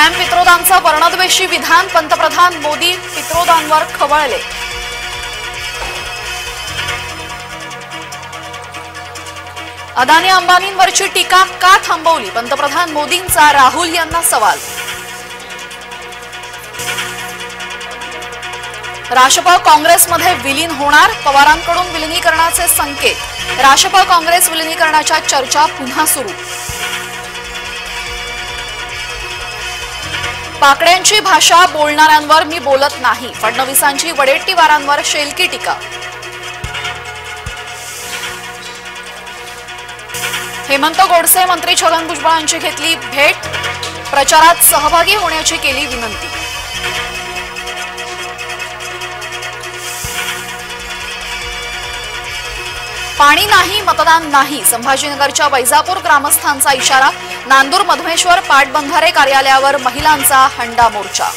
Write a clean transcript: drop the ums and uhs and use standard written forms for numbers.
Dam पित्रोदांचं वर्णद्वेषी विधान, पंतप्रधान मोदी पित्रोदांवर खवळले। अदानी अंबानींवरची टीका का थांबवली, पंतप्रधान मोदींचा राहुल यांना सवाल। राष्ट्रप काँग्रेसमध्ये विलीन होणार, पवारांकडून विलीनीकरणाचे संकेत। राष्ट्रप काँग्रेस विलीनीकरणाच्या चर्चा पुन्हा सुरू। पाकड्यांची भाषा बोलणाऱ्यांवर मी बोलत नाही, फडणवीसांची वडेट्टीवारांवर शेलकी टीका। हेमंत गोडसे मंत्री छगन भुजबळांची घेतली भेट, प्रचारात सहभागी होण्याची केली विनंती। पाणी नाही, मतदान नाही, संभाजीनगरच्या वैजापूर ग्रामस्थांचा इशारा। नांदूर मधमेश्वर पाटबंधारे कार्यालयावर महिलांचा हंडा मोर्चा।